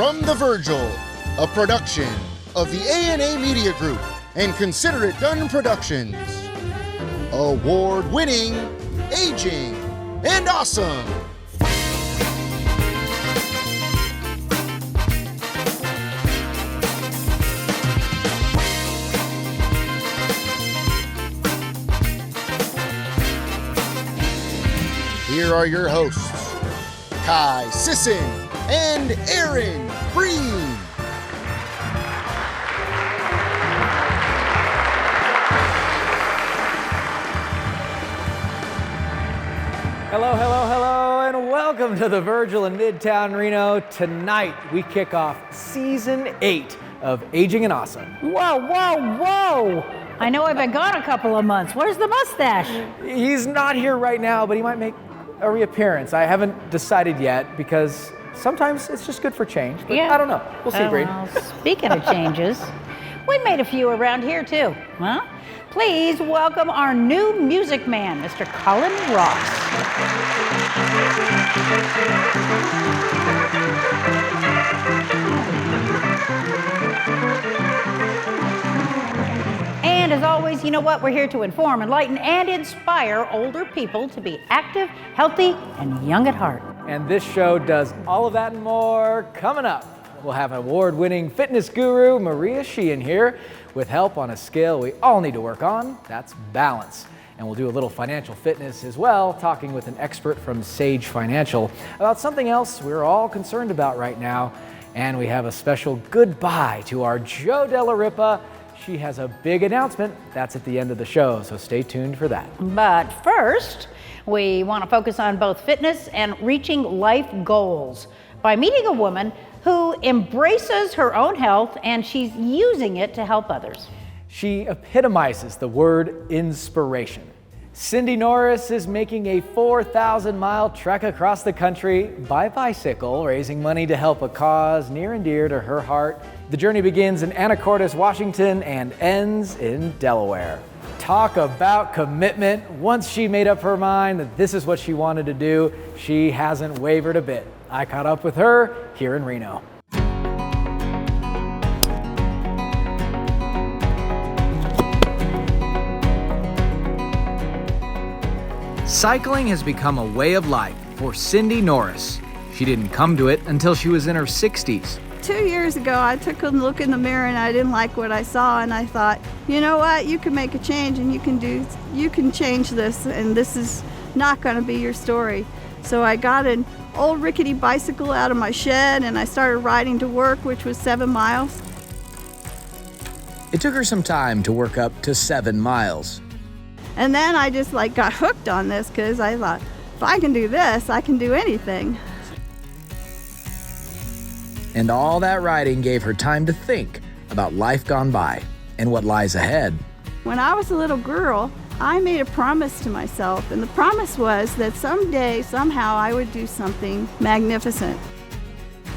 From the Virgil, a production of the A&A Media Group and Consider It Done Productions. Award-winning, aging, and awesome. Here are your hosts, Kai Sisson and Aaron Breen. Hello, hello, hello, and welcome to the Virgil in Midtown Reno. Tonight, we kick off Season 8 of Aging and Awesome. Whoa, whoa, whoa! I know I've been gone a couple of months. Where's the mustache? He's not here right now, but he might make a reappearance. I haven't decided yet because sometimes it's just good for change. But I don't know. We'll see, Breen. Well, speaking of changes, we made a few around here too. Huh? Please welcome our new music man, Mr. Colin Ross. And as always, you know what? We're here to inform, enlighten, and inspire older people to be active, healthy, and young at heart. And this show does all of that and more. Coming up, we'll have award-winning fitness guru Maria Sheehan here with help on a skill we all need to work on. That's balance. And we'll do a little financial fitness as well, talking with an expert from Sage Financial about something else we're all concerned about right now. And we have a special goodbye to our Joe Della Ripa. She has a big announcement. That's at the end of the show, so stay tuned for that. But first, we want to focus on both fitness and reaching life goals by meeting a woman who embraces her own health and she's using it to help others. She epitomizes the word inspiration. Cindy Norris is making a 4,000-mile trek across the country by bicycle, raising money to help a cause near and dear to her heart. The journey begins in Anacortes, Washington, and ends in Delaware. Talk about commitment. Once she made up her mind that this is what she wanted to do, she hasn't wavered a bit. I caught up with her here in Reno. Cycling has become a way of life for Cindy Norris. She didn't come to it until she was in her 60s. 2 years ago, I took a look in the mirror and I didn't like what I saw, and I thought, you know what, you can make a change and you can change this, and this is not going to be your story. So I got an old rickety bicycle out of my shed and I started riding to work, which was 7 miles. It took her some time to work up to 7 miles. And then I just got hooked on this because I thought, if I can do this, I can do anything. And all that riding gave her time to think about life gone by and what lies ahead. When I was a little girl, I made a promise to myself, and the promise was that someday, somehow, I would do something magnificent.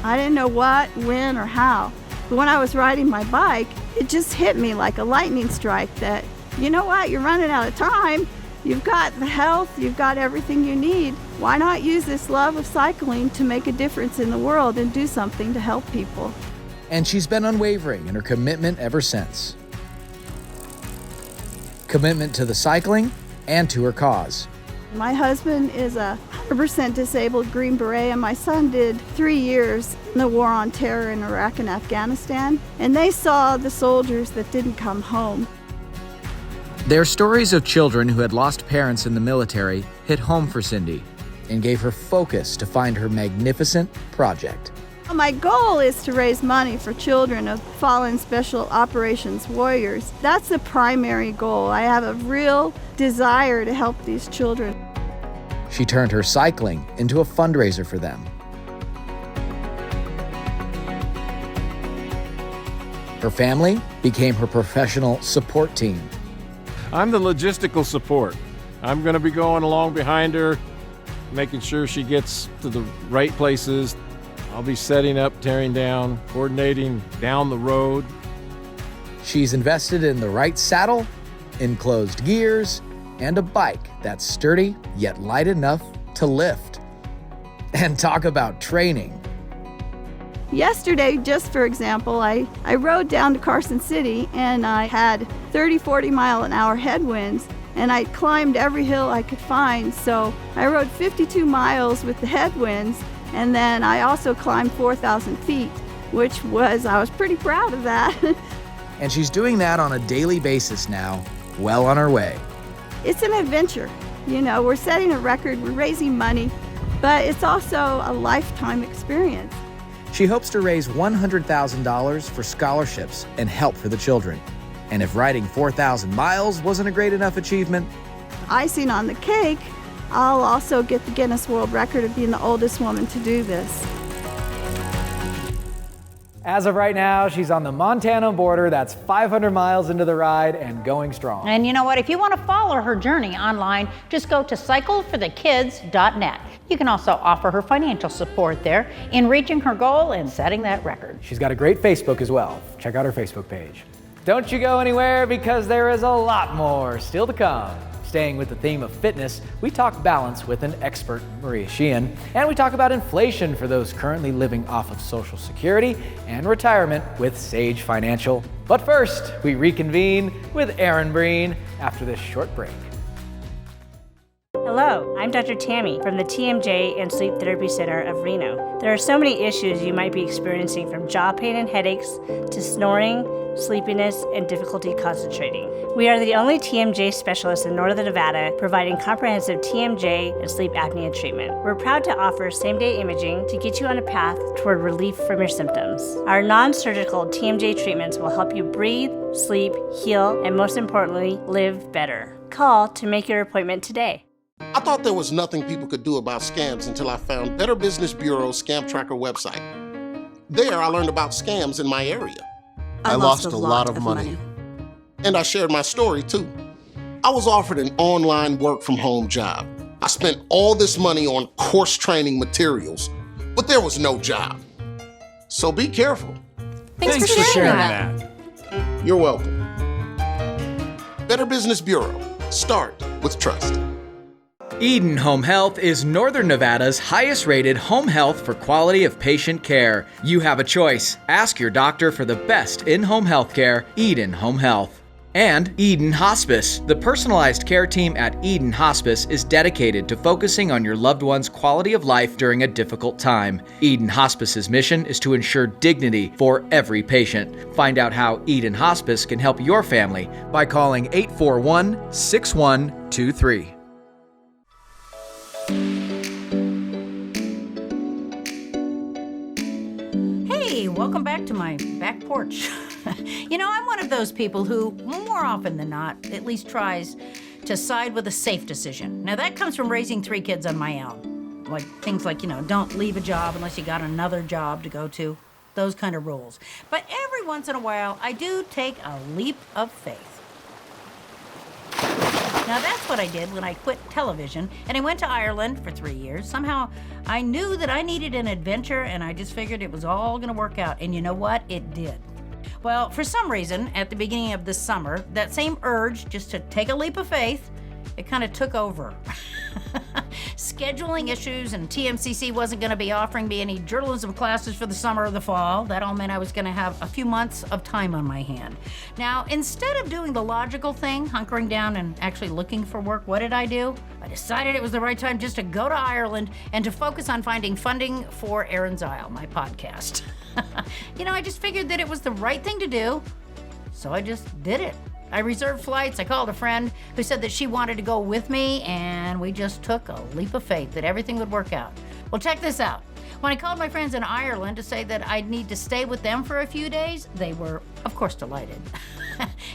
I didn't know what, when, or how, but when I was riding my bike, it just hit me like a lightning strike that, you know what, you're running out of time. You've got the health, you've got everything you need. Why not use this love of cycling to make a difference in the world and do something to help people? And she's been unwavering in her commitment ever since. Commitment to the cycling and to her cause. My husband is a 100% disabled Green Beret, and my son did 3 years in the war on terror in Iraq and Afghanistan, and they saw the soldiers that didn't come home. Their stories of children who had lost parents in the military hit home for Cindy and gave her focus to find her magnificent project. My goal is to raise money for children of fallen special operations warriors. That's the primary goal. I have a real desire to help these children. She turned her cycling into a fundraiser for them. Her family became her professional support team. I'm the logistical support. I'm going to be going along behind her, making sure she gets to the right places. I'll be setting up, tearing down, coordinating down the road. She's invested in the right saddle, enclosed gears, and a bike that's sturdy yet light enough to lift. And talk about training. Yesterday, just for example, I rode down to Carson City and I had 30-40 mile an hour headwinds, and I climbed every hill I could find. So I rode 52 miles with the headwinds, and then I also climbed 4,000 feet, which I was pretty proud of that. And she's doing that on a daily basis now, well on her way. It's an adventure. You know, we're setting a record, we're raising money, but it's also a lifetime experience. She hopes to raise $100,000 for scholarships and help for the children. And if riding 4,000 miles wasn't a great enough achievement, Icing on the cake, I'll also get the Guinness World Record of being the oldest woman to do this. as of right now, she's on the Montana border. That's 500 miles into the ride and going strong. And you know what? If you want to follow her journey online, just go to cycleforthekids.net. You can also offer her financial support there in reaching her goal and setting that record. She's got a great Facebook as well. Check out her Facebook page. Don't you go anywhere, because there is a lot more still to come. Staying with the theme of fitness, we talk balance with an expert, Maria Sheehan, and we talk about inflation for those currently living off of Social Security and retirement with Sage Financial. But first, we reconvene with Erin Breen after this short break. Hello, I'm Dr. Tammy from the TMJ and Sleep Therapy Center of Reno. There are so many issues you might be experiencing, from jaw pain and headaches to snoring, sleepiness, and difficulty concentrating. We are the only TMJ specialists in Northern Nevada providing comprehensive TMJ and sleep apnea treatment. We're proud to offer same-day imaging to get you on a path toward relief from your symptoms. Our non-surgical TMJ treatments will help you breathe, sleep, heal, and most importantly, live better. Call to make your appointment today. I thought there was nothing people could do about scams until I found Better Business Bureau's Scam Tracker website. There, I learned about scams in my area. I lost a lot of money. And I shared my story too. I was offered an online work from home job. I spent all this money on course training materials, but there was no job. So be careful. Thanks for sharing that. You're welcome. Better Business Bureau. Start with trust. Eden Home Health is Northern Nevada's highest-rated home health for quality of patient care. You have a choice. Ask your doctor for the best in-home health care, Eden Home Health. And Eden Hospice. The personalized care team at Eden Hospice is dedicated to focusing on your loved one's quality of life during a difficult time. Eden Hospice's mission is to ensure dignity for every patient. Find out how Eden Hospice can help your family by calling 841-6123. Hey, welcome back to my back porch. You know, I'm one of those people who, more often than not, at least tries to side with a safe decision. Now, that comes from raising 3 kids on my own. Like things like, don't leave a job unless you got another job to go to. Those kind of rules. But every once in a while, I do take a leap of faith. Now, that's what I did when I quit television and I went to Ireland for 3 years. Somehow, I knew that I needed an adventure, and I just figured it was all going to work out. And you know what? It did. Well, for some reason, at the beginning of this summer, that same urge just to take a leap of faith, it kind of took over. Scheduling issues, and TMCC wasn't going to be offering me any journalism classes for the summer or the fall. That all meant I was going to have a few months of time on my hand. Now, instead of doing the logical thing, hunkering down and actually looking for work, what did I do? I decided it was the right time just to go to Ireland and to focus on finding funding for Erin's Isle, my podcast. I just figured that it was the right thing to do, so I just did it. I reserved flights. I called a friend who said that she wanted to go with me, and we just took a leap of faith that everything would work out. Well, check this out. When I called my friends in Ireland to say that I'd need to stay with them for a few days, they were, of course, delighted.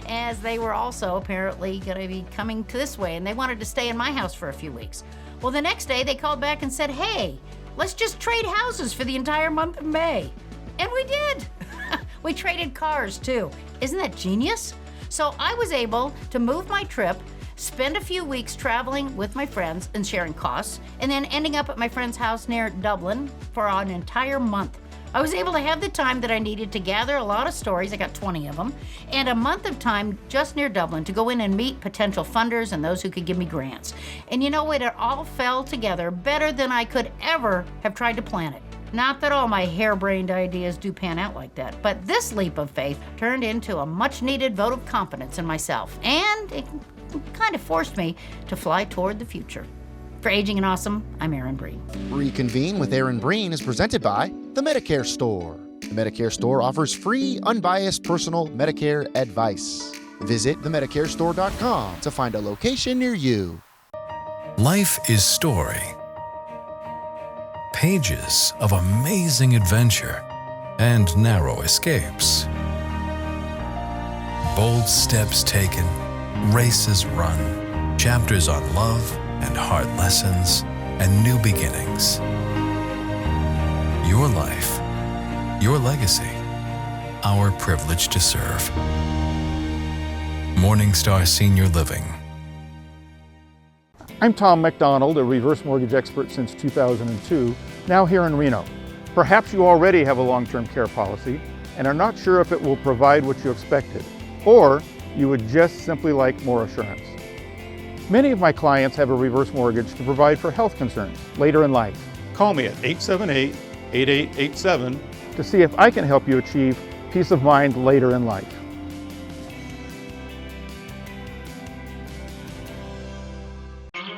As they were also apparently going to be coming to this way, and they wanted to stay in my house for a few weeks. Well, the next day they called back and said, hey, let's just trade houses for the entire month of May. And we did. We traded cars, too. Isn't that genius? So I was able to move my trip, spend a few weeks traveling with my friends and sharing costs, and then ending up at my friend's house near Dublin for an entire month. I was able to have the time that I needed to gather a lot of stories, I got 20 of them, and a month of time just near Dublin to go in and meet potential funders and those who could give me grants. And you know what? It all fell together better than I could ever have tried to plan it. Not that all my harebrained ideas do pan out like that, but this leap of faith turned into a much-needed vote of confidence in myself, and it kind of forced me to fly toward the future. For Aging and Awesome, I'm Erin Breen. Reconvene with Erin Breen is presented by the Medicare Store. The Medicare Store offers free, unbiased personal Medicare advice. Visit themedicarestore.com to find a location near you. Life is story. Pages of amazing adventure and narrow escapes. Bold steps taken, races run, chapters on love and hard lessons and new beginnings. Your life, your legacy, our privilege to serve. Morningstar Senior Living. I'm Tom McDonald, a reverse mortgage expert since 2002, now here in Reno. Perhaps you already have a long-term care policy and are not sure if it will provide what you expected, or you would just simply like more assurance. Many of my clients have a reverse mortgage to provide for health concerns later in life. Call me at 878-8887 to see if I can help you achieve peace of mind later in life.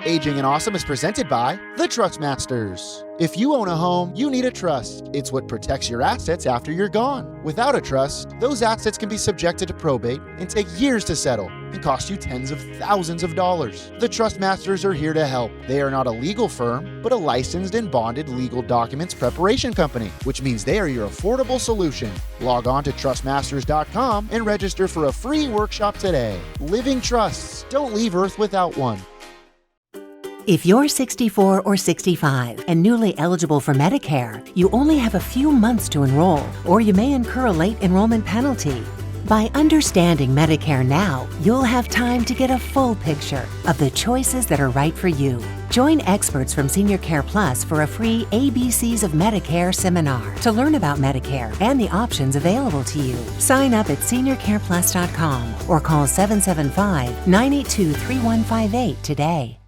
Aging and Awesome is presented by the Trust Masters. If you own a home, you need a trust. It's what protects your assets after you're gone. Without a trust, those assets can be subjected to probate and take years to settle and cost you tens of thousands of dollars. The Trust Masters are here to help. They are not a legal firm, but a licensed and bonded legal documents preparation company, which means they are your affordable solution. Log on to trustmasters.com and register for a free workshop today. Living trusts. Don't leave Earth without one. If you're 64 or 65 and newly eligible for Medicare, you only have a few months to enroll, or you may incur a late enrollment penalty. By understanding Medicare now, you'll have time to get a full picture of the choices that are right for you. Join experts from Senior Care Plus for a free ABCs of Medicare seminar to learn about Medicare and the options available to you. Sign up at seniorcareplus.com or call 775-982-3158 today.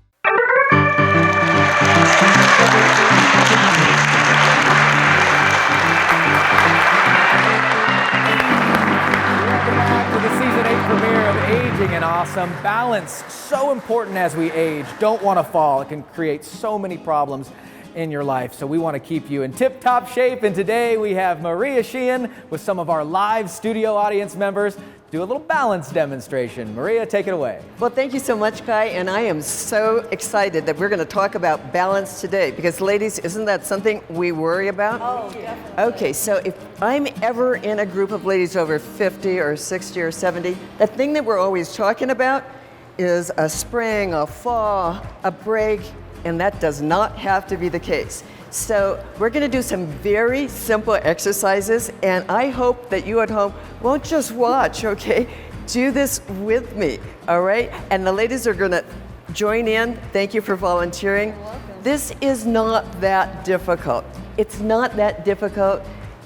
Welcome back to the Season 8 premiere of Aging and Awesome. Balance, so important as we age. Don't want to fall. It can create so many problems in your life. So we want to keep you in tip-top shape. And today we have Maria Sheehan with some of our live studio audience members do a little balance demonstration. Maria, take it away. Well, thank you so much, Guy, and I am so excited that we're going to talk about balance today, because ladies, isn't that something we worry about? Oh, definitely. Okay, so if I'm ever in a group of ladies over 50 or 60 or 70, the thing that we're always talking about is a spring, a fall, a break, and that does not have to be the case. So we're going to do some very simple exercises, and I hope that you at home won't just watch, okay? Do this with me, all right? And the ladies are going to join in. Thank you for volunteering. You're welcome. This is not that difficult. It's not that difficult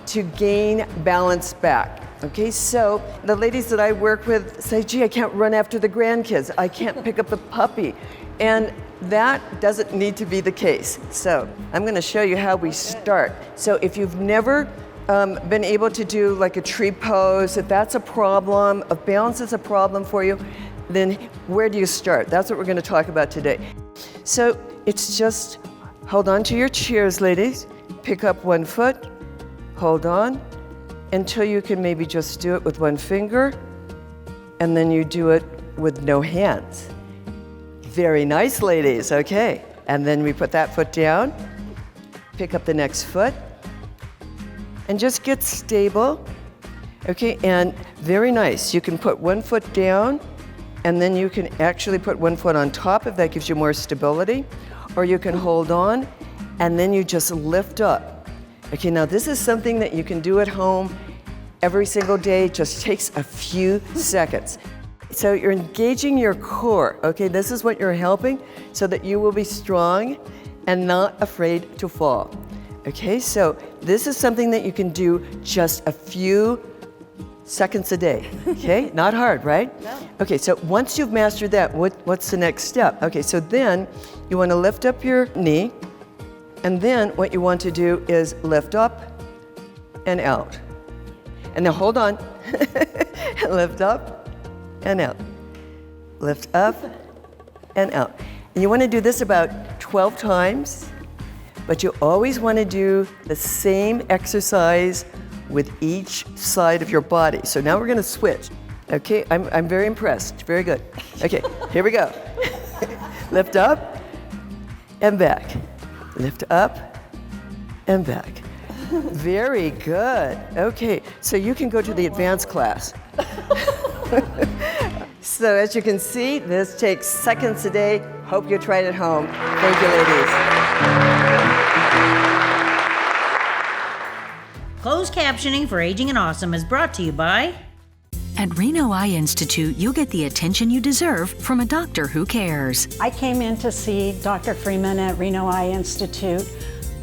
to gain balance back. Okay, so the ladies that I work with say, gee, I can't run after the grandkids. I can't pick up the puppy. And that doesn't need to be the case. So I'm going to show you how we start. So if you've never been able to do like a tree pose, if that's a problem, if balance is a problem for you, then where do you start? That's what we're going to talk about today. So it's just hold on to your chairs, ladies. Pick up one foot, hold on until you can maybe just do it with one finger, and then you do it with no hands. Very nice, ladies. Okay. And then we put that foot down, pick up the next foot, and just get stable. Okay, and very nice. You can put one foot down, and then you can actually put one foot on top if that gives you more stability, or you can hold on, and then you just lift up. Okay, now this is something that you can do at home every single day. It just takes a few seconds. So you're engaging your core, okay? This is what you're helping so that you will be strong and not afraid to fall. Okay, so this is something that you can do just a few seconds a day, okay? Not hard, right? No. Okay, so once you've mastered that, what's the next step? Okay, so then you want to lift up your knee, And then what you want to do is lift up and out. And now hold on. Lift up and out. Lift up and out. And you want to do this about 12 times, but you always want to do the same exercise with each side of your body. So now we're going to switch. Okay, I'm very impressed. Very good. Okay, here we go. Lift up and back. Lift up and back. Very good. Okay, so you can go to the advanced class. So as you can see, this takes seconds a day. Hope you try it at home. Thank you, ladies. Closed captioning for Aging and Awesome is brought to you by... At Reno Eye Institute, you'll get the attention you deserve from a doctor who cares. I came in to see Dr. Freeman at Reno Eye Institute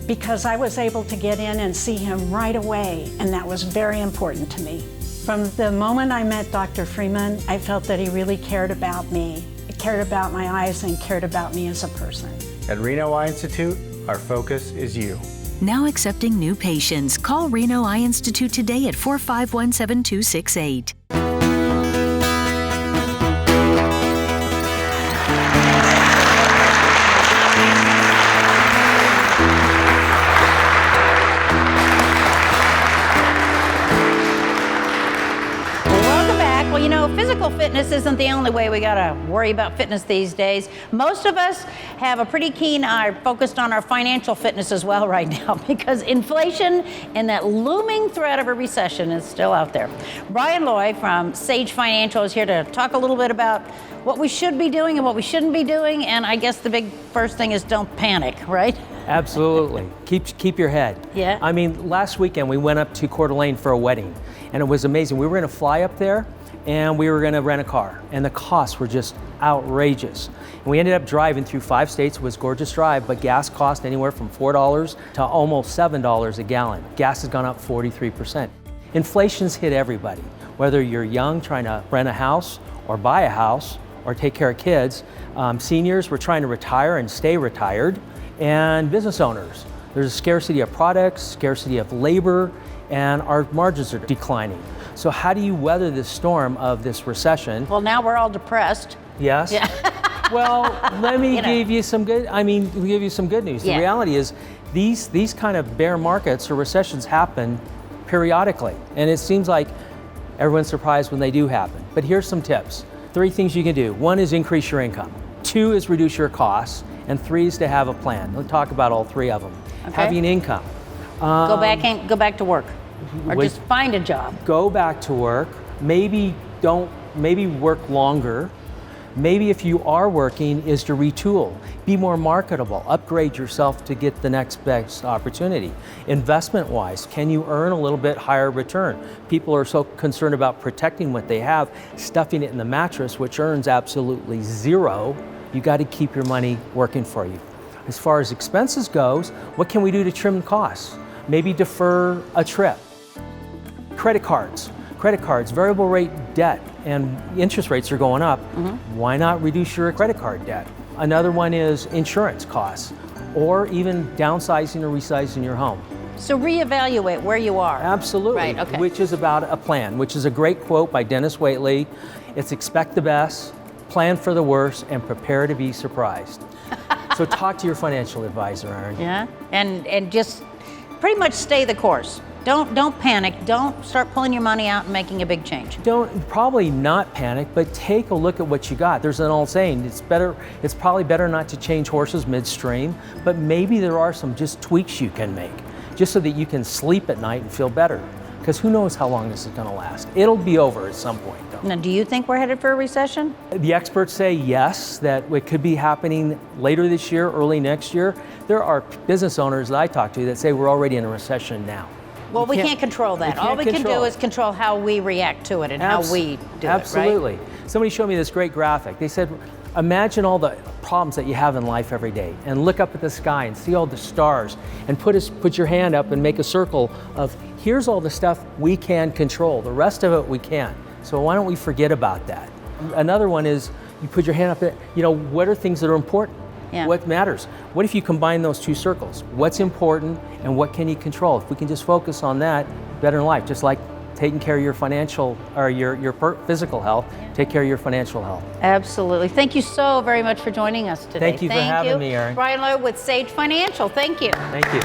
because I was able to get in and see him right away, and that was very important to me. From the moment I met Dr. Freeman, I felt that he really cared about me. He cared about my eyes and cared about me as a person. At Reno Eye Institute, our focus is you. Now accepting new patients. Call Reno Eye Institute today at 451-7268. Physical fitness isn't the only way we gotta worry about fitness these days. Most of us have a pretty keen eye focused on our financial fitness as well right now because inflation and that looming threat of a recession is still out there. Brian Loy from Sage Financial is here to talk a little bit about what we should be doing and what we shouldn't be doing, and I guess the big first thing is don't panic, right? Absolutely. Keep your head. Yeah. I mean, last weekend we went up to Coeur d'Alene for a wedding, and it was amazing. We were gonna fly up there, and we were gonna rent a car, and the costs were just outrageous. And we ended up driving through 5 states. It was a gorgeous drive, but gas cost anywhere from $4 to almost $7 a gallon. Gas has gone up 43%. Inflation's hit everybody, whether you're young trying to rent a house or buy a house or take care of kids. Seniors, we're trying to retire and stay retired, and business owners. There's a scarcity of products, scarcity of labor, and our margins are declining. So how do you weather this storm of this recession? Well, now we're all depressed. Yes. Yeah. Well, let me give you some good. We'll give you some good news. Yeah. The reality is, these kind of bear markets or recessions happen periodically, and it seems like everyone's surprised when they do happen. But here's some tips. 3 things you can do. 1 is increase your income. 2 is reduce your costs, and 3 is to have a plan. Let's talk about all 3 of them. Okay. Having income. Go back to work, or just find a job. Go back to work. Maybe work longer. Maybe if you are working, is to retool, be more marketable, upgrade yourself to get the next best opportunity. Investment-wise, can you earn a little bit higher return? People are so concerned about protecting what they have, stuffing it in the mattress, which earns absolutely 0. You got to keep your money working for you. As far as expenses goes, what can we do to trim costs? Maybe defer a trip. Credit cards, variable rate debt, and interest rates are going up. Mm-hmm. Why not reduce your credit card debt? Another one is insurance costs, or even downsizing or resizing your home. So reevaluate where you are. Absolutely. Right, okay. Which is about a plan, which is a great quote by Dennis Waitley. It's expect the best, plan for the worst, and prepare to be surprised. So talk to your financial advisor, Erin. Yeah, and just pretty much stay the course. Don't panic. Don't start pulling your money out and making a big change. Probably not panic, but take a look at what you got. There's an old saying, it's probably better not to change horses midstream, but maybe there are some just tweaks you can make, just so that you can sleep at night and feel better. Because who knows how long this is going to last. It'll be over at some point, though. Now, do you think we're headed for a recession? The experts say yes, that it could be happening later this year, early next year. There are business owners that I talk to that say we're already in a recession now. Well, we can't control that. All we can do is control how we react to it and how we do Absolutely. it, right? Somebody showed me this great graphic. They said, imagine all the problems that you have in life every day and look up at the sky and see all the stars and put your hand up and make a circle of here's all the stuff we can control. The rest of it we can't. So why don't we forget about that? Another one is you put your hand up at, what are things that are important? Yeah. What matters? What if you combine those two circles? What's important and what can you control? If we can just focus on that, better in life, just like taking care of your financial or your physical health, take care of your financial health. Absolutely. Thank you so very much for joining us today. Thank you for having me, Erin. Brian Lloyd with Sage Financial. Thank you. Thank you.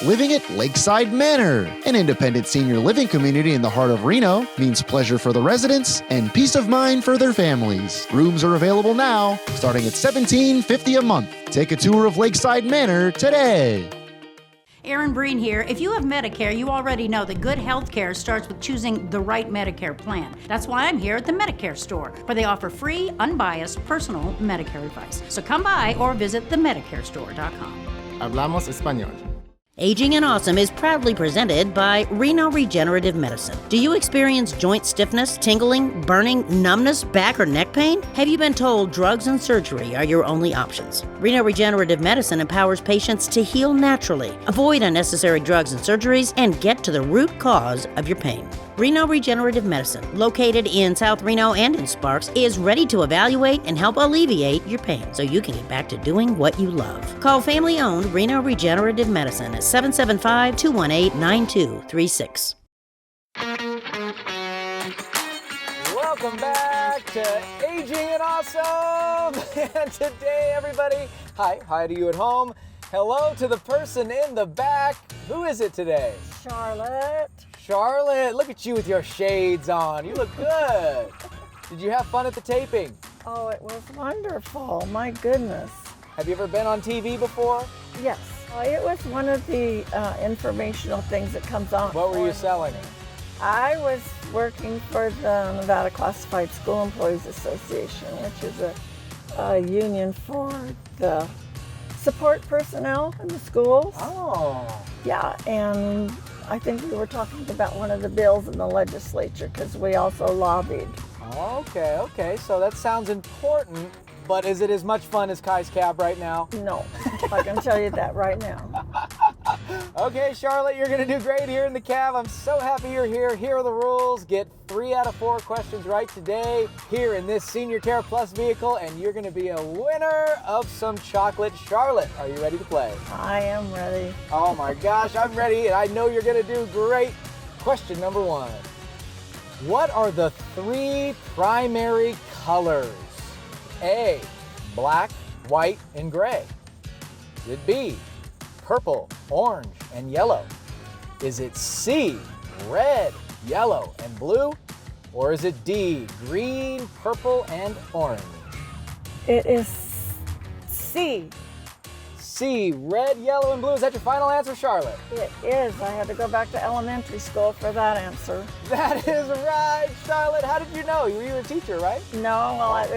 Living at Lakeside Manor, an independent senior living community in the heart of Reno, means pleasure for the residents and peace of mind for their families. Rooms are available now, starting at $17.50 a month. Take a tour of Lakeside Manor today. Erin Breen here. If you have Medicare, you already know that good health care starts with choosing the right Medicare plan. That's why I'm here at the Medicare store, where they offer free, unbiased, personal Medicare advice. So come by or visit themedicarestore.com. Hablamos español. Aging and Awesome is proudly presented by Reno Regenerative Medicine. Do you experience joint stiffness, tingling, burning, numbness, back or neck pain? Have you been told drugs and surgery are your only options? Reno Regenerative Medicine empowers patients to heal naturally, avoid unnecessary drugs and surgeries, and get to the root cause of your pain. Reno Regenerative Medicine, located in South Reno and in Sparks, is ready to evaluate and help alleviate your pain so you can get back to doing what you love. Call family-owned Reno Regenerative Medicine at 775-218-9236. Welcome back to Aging and Awesome. And today, everybody, hi to you at home. Hello to the person in the back. Who is it today? Charlotte. Charlotte, look at you with your shades on. You look good. Did you have fun at the taping? Oh, it was wonderful. My goodness. Have you ever been on TV before? Yes. It was one of the informational things that comes on. What were you selling? I was working for the Nevada Classified School Employees Association, which is a union for the support personnel in the schools. Oh. Yeah, and I think we were talking about one of the bills in the legislature because we also lobbied. Okay, so that sounds important, but is it as much fun as Kai's cab right now? No, I can tell you that right now. Okay, Charlotte, you're gonna do great here in the cab. I'm so happy you're here. Here are the rules. Get 3 out of 4 questions right today here in this Senior Care Plus vehicle, and you're gonna be a winner of some chocolate. Charlotte, are you ready to play? I am ready. Oh my gosh, I'm ready, and I know you're gonna do great. Question number 1. What are the 3 primary colors? A, black, white, and gray. Is it B, purple, orange, and yellow? Is it C, red, yellow, and blue? Or is it D, green, purple, and orange? It is C. C, red, yellow, and blue. Is that your final answer, Charlotte? It is. I had to go back to elementary school for that answer. That is right, Charlotte. How did you know? You were a teacher, right? No, no, I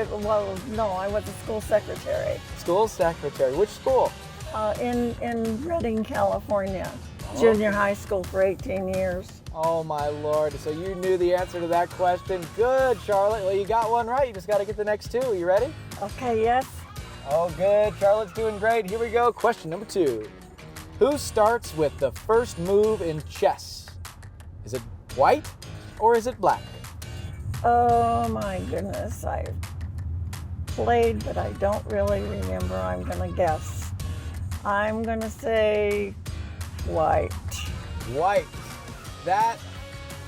was a school secretary. School secretary. Which school? In Redding, California. Junior high school for 18 years. Oh my Lord, so you knew the answer to that question. Good, Charlotte. Well, you got one right. You just got to get the next 2. Are you ready? Okay, yes. Oh, good. Charlotte's doing great. Here we go. Question number 2. Who starts with the first move in chess? Is it white or is it black? Oh my goodness, I played, but I don't really remember. I'm going to guess. I'm going to say white. White. That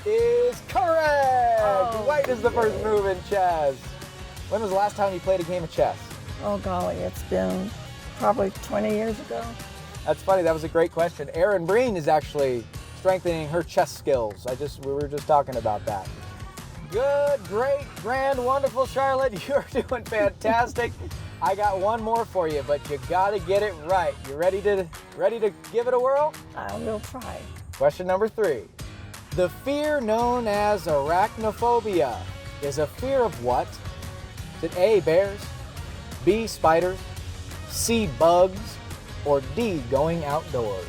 is correct. Oh, white is the first move in chess. When was the last time you played a game of chess? Oh golly, it's been probably 20 years ago. That's funny. That was a great question. Erin Breen is actually strengthening her chess skills. We were just talking about that. Good, great, grand, wonderful, Charlotte. You're doing fantastic. I got one more for you, but you gotta get it right. You ready to give it a whirl? I will try. Question number 3. The fear known as arachnophobia is a fear of what? Is it A, bears, B, spiders, C, bugs, or D, going outdoors?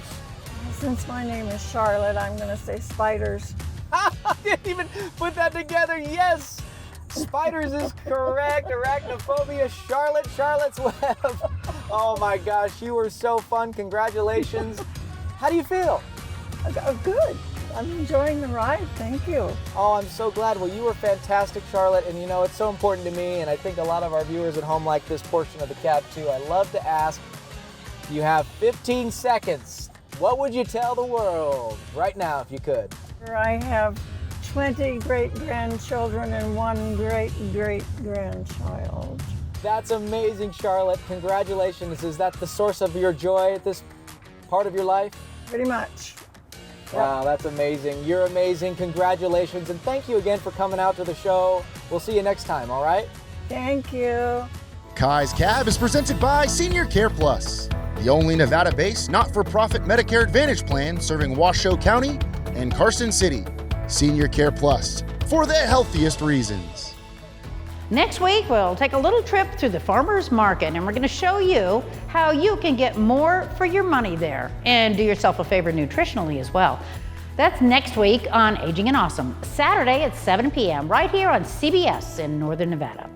Since my name is Charlotte, I'm going to say spiders. I didn't even put that together. Yes, spiders is correct. Arachnophobia, Charlotte's Web. Oh my gosh, you were so fun. Congratulations. How do you feel? Good. I'm enjoying the ride. Thank you. Oh, I'm so glad. Well, you were fantastic, Charlotte, and you know, it's so important to me, and I think a lot of our viewers at home like this portion of the cab too. I love to ask, you have 15 seconds. What would you tell the world right now if you could? I have 20 great-grandchildren and 1 great-great-grandchild. That's amazing, Charlotte. Congratulations. Is that the source of your joy at this part of your life? Pretty much. Wow, that's amazing. You're amazing. Congratulations. And thank you again for coming out to the show. We'll see you next time, all right? Thank you. Kai's Cab is presented by Senior Care Plus, the only Nevada-based not-for-profit Medicare Advantage plan serving Washoe County and Carson City. Senior Care Plus, for the healthiest reasons. Next week, we'll take a little trip through the farmer's market, and we're going to show you how you can get more for your money there and do yourself a favor nutritionally as well. That's next week on Aging and Awesome, Saturday at 7 p.m. right here on CBS in Northern Nevada.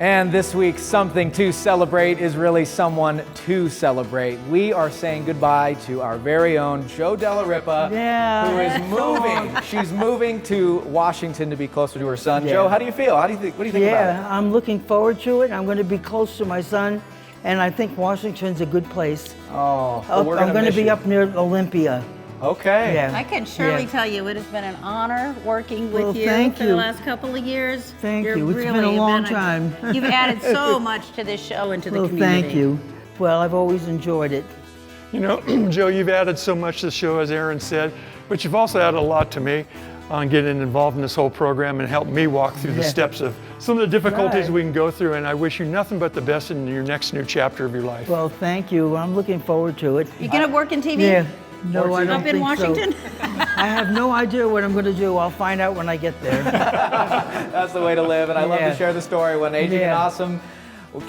And this week, something to celebrate is really someone to celebrate. We are saying goodbye to our very own Jo Della Ripa, who is moving. She's moving to Washington to be closer to her son. Yeah. Jo, how do you feel? What do you think about it? Yeah, I'm looking forward to it. I'm going to be close to my son, and I think Washington's a good place. Oh, well, I'm going to be up near Olympia. Okay. Yeah. I can surely Yeah. tell you it has been an honor working with Well, you thank for the last couple of years. Thank You're you. It's really been a long been time. You've added so much to this show and to the Well, community. thank you. Well, I've always enjoyed it. You know, Jo, you've added so much to the show, as Aaron said, but you've also added a lot to me on getting involved in this whole program and helped me walk through the steps of some of the difficulties we can go through, and I wish you nothing but the best in your next new chapter of your life. Well, thank you. I'm looking forward to it. You gonna work in TV? Yeah. No, I don't Up in think Washington? so. I have no idea what I'm going to do. I'll find out when I get there. That's the way to live, and I love to share the story. When Aging and Awesome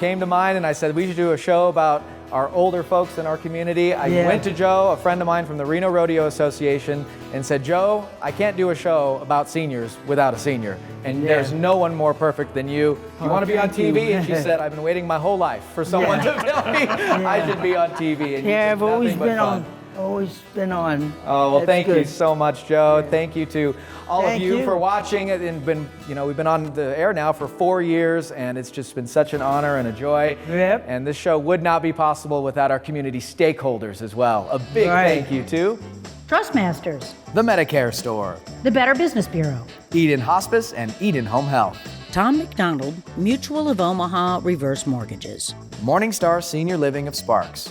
came to mind, and I said we should do a show about our older folks in our community. I went to Jo, a friend of mine from the Reno Rodeo Association, and said, Jo, I can't do a show about seniors without a senior, and there's no one more perfect than you. You want to be on thank TV? you. And she said, I've been waiting my whole life for someone to tell me I should be on TV. And Yeah, you I've did always nothing but been fun. on. Always been on. Oh, well, That's thank you good. so much, Jo. Thank you to all Thank of you you. for watching it, and we've been on the air now for 4 years, and it's just been such an honor and a joy. Yep. And this show would not be possible without our community stakeholders as well. A big thank you to Trustmasters, the Medicare Store, the Better Business Bureau, Eden Hospice, and Eden Home Health, Tom McDonald, Mutual of Omaha Reverse Mortgages, Morningstar Senior Living of Sparks,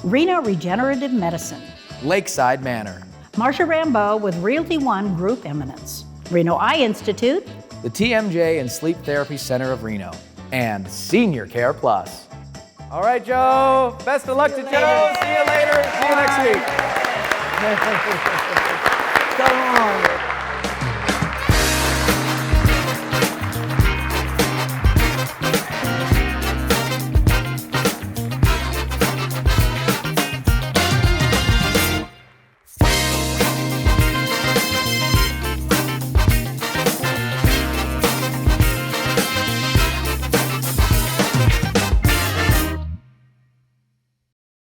Reno Regenerative Medicine, Lakeside Manor, Marsha Rambeau with Realty One Group Eminence, Reno Eye Institute, the TMJ and Sleep Therapy Center of Reno, and Senior Care Plus. All right, Jo. Best of luck to Jo. See you later. See you next week. So long.